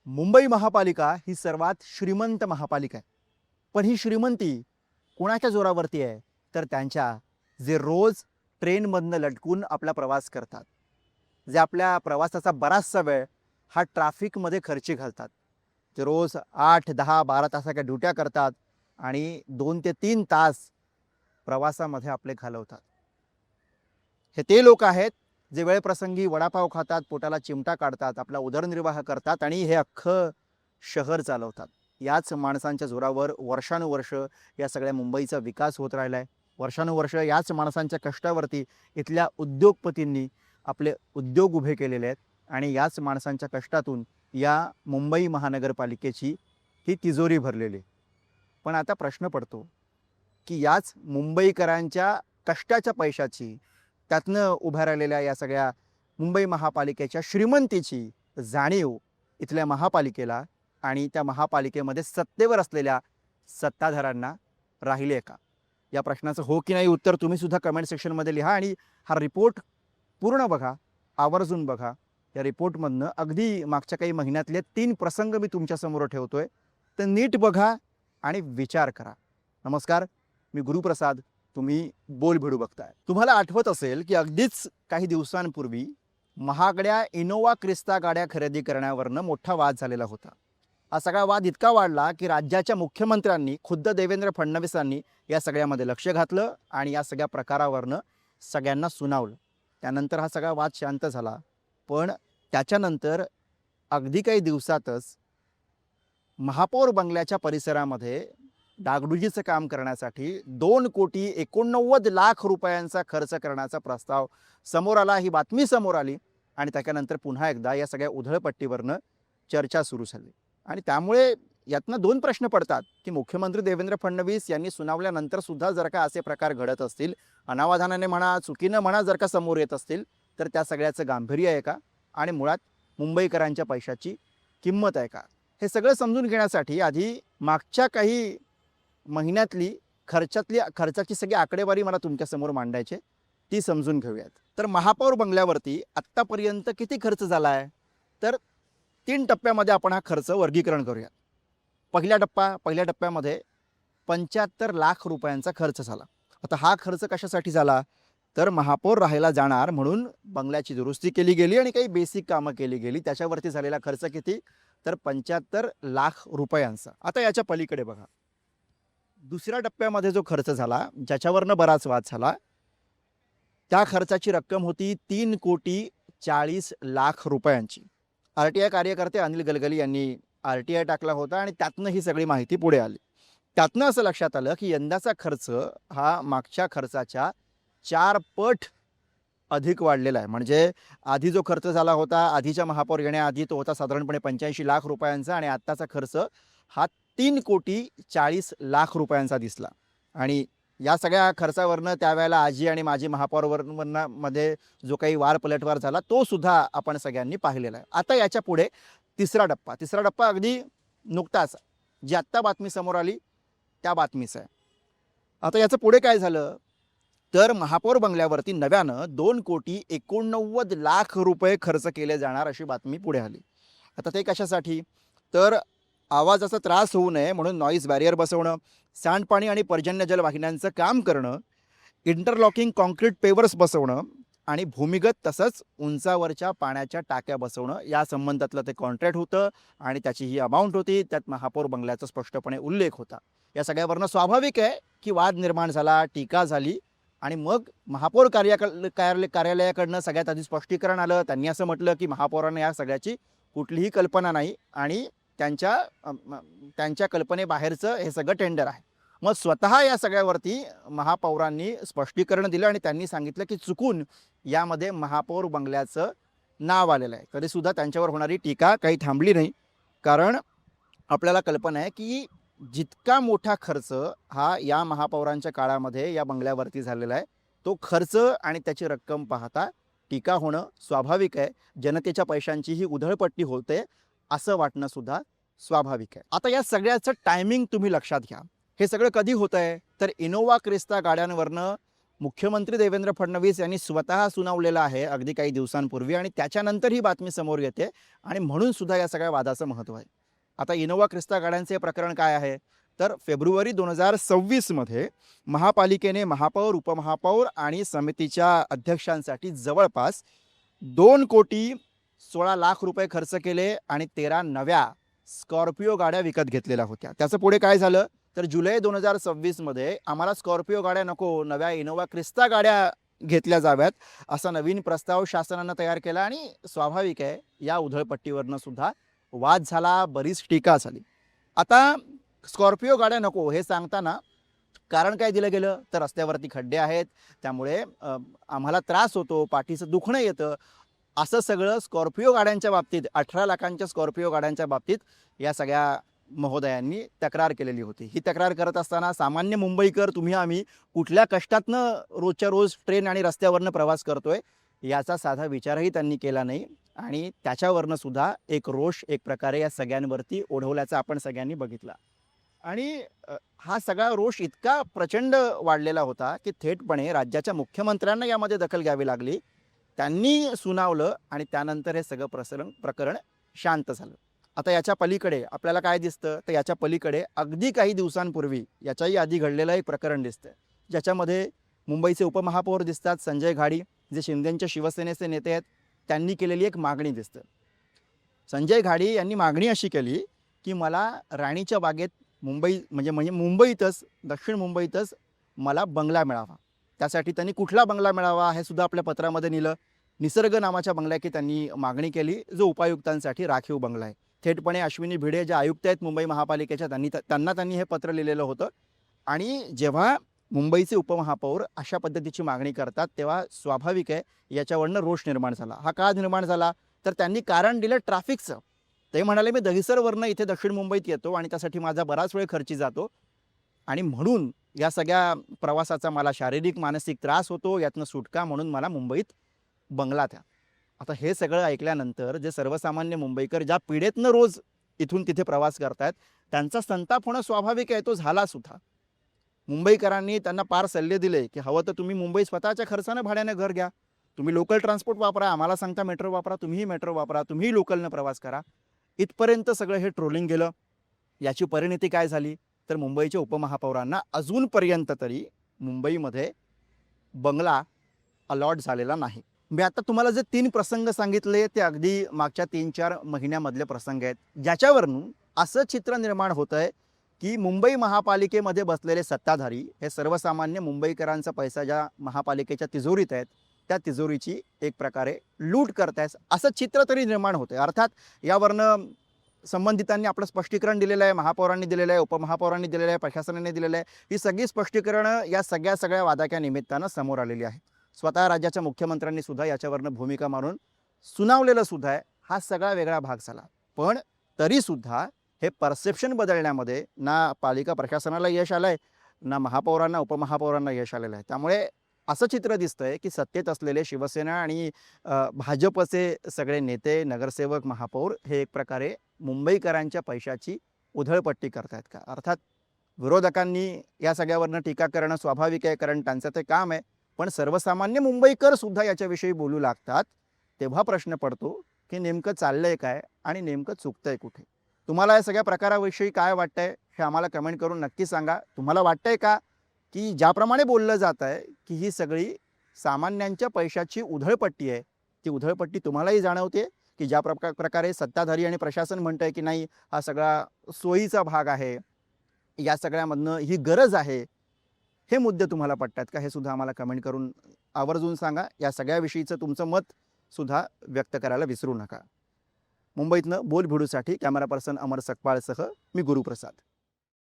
मुंबई महापालिका ही सर्वात श्रीमंत महापालिका आहे. पण ही श्रीमंती कोणाच्या जोरावरती आहे? तर त्यांच्या जे रोज ट्रेनमधनं लटकून आपला प्रवास करतात, जे आपल्या प्रवासाचा बराचसा वेळ हा ट्रॅफिकमध्ये खर्ची घालतात, जे रोज 8, 10, 12 तासाच्या ड्युट्या करतात आणि 2 ते 3 तास प्रवासामध्ये आपले घालवतात. हे ते लोक आहेत जे वेळप्रसंगी वडापाव खातात, पोटाला चिमटा काढतात, आपला उदरनिर्वाह करतात आणि हे अख्खं शहर चालवतात. याच माणसांच्या जोरावर वर्षानुवर्ष या सगळ्या मुंबईचा विकास होत राहिला आहे. वर्षानुवर्ष याच माणसांच्या कष्टावरती इथल्या उद्योगपतींनी आपले उद्योग उभे केलेले आहेत आणि याच माणसांच्या कष्टातून या मुंबई महानगरपालिकेची ही तिजोरी भरलेली आहे. पण आता प्रश्न पडतो की याच मुंबईकरांच्या कष्टाच्या पैशाची, त्यातनं उभ्या राहिलेल्या या सगळ्या मुंबई महापालिकेच्या श्रीमंतीची जाणीव इथल्या महापालिकेला आणि त्या महापालिकेमध्ये सत्तेवर असलेल्या सत्ताधाऱ्यांना राहिले का? या प्रश्नाचं हो की नाही उत्तर तुम्ही सुद्धा कमेंट सेक्शनमध्ये लिहा आणि हा रिपोर्ट पूर्ण बघा, आवर्जून बघा. या रिपोर्टमधनं अगदी मागच्या काही महिन्यातले 3 प्रसंग मी तुमच्यासमोर ठेवतोय, तर नीट बघा आणि विचार करा. नमस्कार, मी गुरुप्रसाद. तुम्ही बोलभिडू बघताय. तुम्हाला आठवत असेल की अगदीच काही दिवसांपूर्वी महागड्या इनोवा क्रिस्टा गाड्या खरेदी करण्यावरनं मोठा वाद झालेला होता. हा सगळा वाद इतका वाढला की राज्याच्या मुख्यमंत्र्यांनी खुद्द देवेंद्र फडणवीसांनी या सगळ्यामध्ये लक्ष घातलं आणि या सगळ्या प्रकारावरनं सगळ्यांना सुनावलं. त्यानंतर हा सगळा वाद शांत झाला. पण त्याच्यानंतर अगदी काही दिवसातच महापौर बंगल्याच्या परिसरामध्ये डागडुजीचं काम करण्यासाठी 2,89,00,000 रुपयांचा खर्च करण्याचा प्रस्ताव समोर आला. ही बातमी समोर आली आणि त्याच्यानंतर पुन्हा एकदा या सगळ्या उधळपट्टीवरनं चर्चा सुरू झाली. आणि त्यामुळे यातनं 2 प्रश्न पडतात की मुख्यमंत्री देवेंद्र फडणवीस यांनी सुनावल्यानंतर सुद्धा जर का असे प्रकार घडत असतील, अनावधानाने म्हणा, चुकीनं म्हणा, जर का समोर येत असतील, तर त्या सगळ्याचं गांभीर्य आहे का? आणि मुळात मुंबईकरांच्या पैशाची किंमत आहे का? हे सगळं समजून घेण्यासाठी आधी मागच्या काही महिन्यातली खर्चाची सगळी आकडेवारी मला तुमच्यासमोर मांडायची, ती समजून घेऊयात. तर महापौर बंगल्यावरती आत्तापर्यंत किती खर्च झाला आहे? तर 3 टप्प्यामध्ये आपण हा खर्च वर्गीकरण करूयात. पहिल्या टप्प्यामध्ये 75 लाख रुपयांचा खर्च झाला. आता हा खर्च कशासाठी झाला? तर महापौर राहायला जाणार म्हणून बंगल्याची दुरुस्ती केली गेली आणि काही बेसिक कामं केली गेली. त्याच्यावरती झालेला खर्च किती? तर 75 लाख रुपयांचा. आता याच्या पलीकडे बघा, दुसऱ्या टप्प्यामध्ये जो खर्च झाला, ज्याच्यावरनं बराच वाद झाला, त्या खर्चाची रक्कम होती 3,40,00,000 रुपयांची. RTI कार्यकर्ते अनिल गलगली यांनी RTI टाकला होता आणि त्यातनं ही सगळी माहिती पुढे आली. त्यातनं असं लक्षात आलं की यंदाचा खर्च हा मागच्या खर्चाच्या 4 पट अधिक वाढलेला आहे. म्हणजे आधी जो खर्च झाला होता, आधीच्या महापौर येण्याआधी, तो होता साधारणपणे 85 लाख रुपयांचा आणि आत्ताचा खर्च हा 3,40,00,000 रुपयांचा दिसला. आणि या सगळ्या खर्चावरनं त्यावेळेला आजी आणि माजी महापौरवरनं मध्ये जो काही वार पलटवार झाला, तो सुद्धा आपण सगळ्यांनी पाहिलेला आहे. आता याच्या पुढे तिसरा टप्पा अगदी नुकताच जी आत्ता बातमी समोर आली त्या बातमीचं आहे. आता याचं पुढे काय झालं? तर महापौर बंगल्यावरती नव्यानं 2,89,00,000 रुपये खर्च केले जाणार अशी बातमी पुढे आली. आता ते कशासाठी? तर आवाजाचा त्रास होऊ नये म्हणून नॉईज बॅरियर बसवणं, सांडपाणी आणि पर्जन्यजल वाहिन्यांचं काम करणं, इंटरलॉकिंग कॉन्क्रीट पेवर्स बसवणं आणि भूमिगत तसंच उंचावरच्या पाण्याच्या टाक्या बसवणं, या संबंधातलं ते कॉन्ट्रॅक्ट होतं आणि त्याची ही अमाऊंट होती. त्यात महापौर बंगल्याचा स्पष्टपणे उल्लेख होता. या सगळ्यावरनं स्वाभाविक आहे की वाद निर्माण झाला, टीका झाली आणि मग महापौर कार्यालयाकडनं सगळ्यात आधी स्पष्टीकरण आलं. त्यांनी असं म्हटलं की महापौरांना या सगळ्याची कुठलीही कल्पना नाही आणि त्यांच्या कल्पनेबाहेरचं हे सगळं टेंडर आहे. मग स्वतः या सगळ्यावरती महापौरांनी स्पष्टीकरण दिलं आणि त्यांनी सांगितलं की चुकून यामध्ये महापौर बंगल्याचं नाव आलेलं आहे. तरीसुद्धा त्यांच्यावर होणारी टीका काही थांबली नाही. कारण आपल्याला कल्पना आहे की जितका मोठा खर्च हा या महापौरांच्या काळामध्ये या बंगल्यावरती झालेला आहे, तो खर्च आणि त्याची रक्कम पाहता टीका होणं स्वाभाविक आहे. जनतेच्या पैशांची ही उधळपट्टी होते असं वाटणं सुद्धा स्वाभाविक आहे. आता या सगळ्याचं टायमिंग तुम्ही लक्षात घ्या. हे सगळं कधी होत आहे? तर इनोवा क्रिस्टा गाड्यांवरनं मुख्यमंत्री देवेंद्र फडणवीस यांनी स्वतः सुनावलेलं आहे अगदी काही दिवसांपूर्वी आणि त्याच्यानंतर ही बातमी समोर येते आणि म्हणून सुद्धा या सगळ्या वादाचं महत्त्व आहे. आता इनोव्हा क्रिस्टा गाड्यांचे प्रकरण काय आहे, तर फेब्रुवारी 2026मध्ये महापालिकेने महापौर, उपमहापौर आणि समितीच्या अध्यक्षांसाठी जवळपास 2,16,00,000 रुपये खर्च केले आणि 13 नव्या स्कॉर्पिओ गाड्या विकत घेतलेल्या होत्या. त्याचं पुढे काय झालं, तर जुलै 2026मध्ये आम्हाला स्कॉर्पिओ गाड्या नको, नव्या इनोव्हा क्रिस्टा गाड्या घेतल्या जाव्यात असा नवीन प्रस्ताव शासनानं तयार केला आणि स्वाभाविक आहे या उधळपट्टीवरनं सुद्धा वाद झाला, बरीच टीका झाली. आता स्कॉर्पिओ गाड्या नको हे सांगताना कारण काय दिलं गेलं, तर रस्त्यावरती खड्डे आहेत त्यामुळे आम्हाला त्रास होतो, पाठीचं दुखणं येतं, असं सगळं स्कॉर्पिओ गाड्यांच्या बाबतीत 18 लाखांच्या स्कॉर्पिओ गाड्यांच्या बाबतीत या सगळ्या महोदयांनी तक्रार केलेली होती. ही तक्रार करत असताना सामान्य मुंबईकर तुम्ही आम्ही कुठल्या कष्टातनं रोजच्या रोज ट्रेन आणि रस्त्यावरनं प्रवास करतोय याचा साधा विचारही त्यांनी केला नाही आणि त्याच्यावरनं सुद्धा एक रोष एक प्रकारे या सगळ्यांवरती ओढवल्याचा आपण सगळ्यांनी बघितला. आणि हा सगळा रोष इतका प्रचंड वाढलेला होता की थेटपणे राज्याच्या मुख्यमंत्र्यांना यामध्ये दखल घ्यावी लागली. त्यांनी सुनावलं आणि त्यानंतर हे सगळं प्रकरण शांत झालं. आता याच्या पलीकडे आपल्याला काय दिसतं, तर याच्या पलीकडे अगदी काही दिवसांपूर्वी याच्याही आधी घडलेलं एक प्रकरण दिसतं, ज्याच्यामध्ये मुंबईचे उपमहापौर दिसतात संजय घाडी, जे शिंदेंच्या शिवसेनेचे नेते आहेत. त्यांनी केलेली एक मागणी दिसतं. संजय घाडी यांनी मागणी अशी केली की मला राणीच्या बागेत म्हणजे मुंबईतच, दक्षिण मुंबईतच मला बंगला मिळावा. त्यासाठी त्यांनी कुठला बंगला मिळावा हे सुद्धा आपल्या पत्रामध्ये लिहिलं. निसर्ग नावाच्या बंगल्याची त्यांनी मागणी केली, जो उपायुक्तांसाठी राखीव बंगला आहे. थेटपणे अश्विनी भिडे ज्या आयुक्त आहेत मुंबई महापालिकेच्या त्यांनी हे पत्र लिहिलेलं होतं. आणि जेव्हा मुंबईचे उपमहापौर अशा पद्धतीची मागणी करतात तेव्हा स्वाभाविक आहे याच्यावरनं रोष निर्माण झाला. हा का निर्माण झाला, तर त्यांनी कारण दिलं ट्रॅफिकचं. ते म्हणाले मी दहिसरवरनं इथे दक्षिण मुंबईत येतो आणि त्यासाठी माझा बराच वेळ खर्ची जातो आणि म्हणून या सगळ्या प्रवासाचा मला शारीरिक मानसिक त्रास होतो, यातनं सुटका म्हणून मला मुंबईत बंगला द्या. आता हे सगळं ऐकल्यानंतर जे सर्वसामान्य मुंबईकर ज्या पीडेतनं रोज इथून तिथे प्रवास करतायत त्यांचा संताप होणं स्वाभाविक आहे, तो झाला सुद्धा. मुंबईकरांनी त्यांना पार सल्ले दिले की हवं तर तुम्ही मुंबई स्वतःच्या खर्चानं भाड्यानं घर घ्या, तुम्ही लोकल ट्रान्सपोर्ट वापरा, आम्हाला सांगता मेट्रो वापरा, तुम्हीही मेट्रो वापरा, तुम्हीही लोकलनं प्रवास करा. इथपर्यंत सगळं हे ट्रोलिंग गेलं. याची परिणती काय झाली, तर मुंबईच्या उपमहापौरांना अजूनपर्यंत तरी मुंबईमध्ये बंगला अलॉट झालेला नाही. मी आता तुम्हाला जे 3 प्रसंग सांगितले ते अगदी मागच्या 3-4 महिन्यामधले प्रसंग आहेत, ज्याच्यावरून असं चित्र निर्माण होतं आहे की मुंबई महापालिकेमध्ये बसलेले सत्ताधारी हे सर्वसामान्य मुंबईकरांचा पैसा ज्या महापालिकेच्या तिजोरीत आहेत त्या तिजोरीची एक प्रकारे लूट करतायत असं चित्र तरी निर्माण होतं. अर्थात यावरनं संबंधितांनी आपलं स्पष्टीकरण दिलेलं आहे, महापौरांनी दिलेलं आहे, उपमहापौरांनी दिलेलं आहे, प्रशासनाने दिलेलं आहे. ही सगळी स्पष्टीकरणं या सगळ्या वादाच्या निमित्तानं समोर आलेली आहेत. स्वतः राज्याच्या मुख्यमंत्र्यांनी सुद्धा याच्यावरनं भूमिका मारून सुनावलेलं सुद्धा आहे. हा सगळा वेगळा भाग झाला. पण तरीसुद्धा हे परसेप्शन बदलण्यामध्ये ना पालिका प्रशासनाला यश आलं आहे, ना महापौरांना उपमहापौरांना यश आलेलं आहे. त्यामुळे असं चित्र दिसतंय की सत्तेत असलेले शिवसेना आणि भाजपचे सगळे नेते, नगरसेवक, महापौर हे एक प्रकारे मुंबईकरांच्या पैशाची उधळपट्टी करतायत का. अर्थात विरोधकांनी या सगळ्यावरनं टीका करणं स्वाभाविक आहे, कारण त्यांचं ते काम आहे. पण सर्वसामान्य मुंबईकर सुद्धा याच्याविषयी बोलू लागतात. तेव्हा प्रश्न पडतो की नेमकं चाललंय काय आणि नेमकं चुकतंय कुठे. तुम्हाला या सगळ्या प्रकाराविषयी काय वाटतंय हे आम्हाला कमेंट करून नक्की सांगा. तुम्हाला वाटतंय का की ज्याप्रमाणे बोललं जात आहे की ही सगळी सामान्यांच्या पैशाची उधळपट्टी आहे, ती उधळपट्टी तुम्हालाही जाणवते की ज्या प्रकारे सत्ताधारी आणि प्रशासन म्हणतंय की नाही हा सगळा सोयीचा भाग आहे, या सगळ्यामधनं ही गरज आहे, हे मुद्दे तुम्हाला पटतात का हे सुद्धा आम्हाला कमेंट करून आवर्जून सांगा. या सगळ्याविषयीचं तुमचं मत सुद्धा व्यक्त करायला विसरू नका. मुंबईतनं बोलभिडूसाठी कॅमेरा पर्सन अमर सकपाळसह मी गुरुप्रसाद.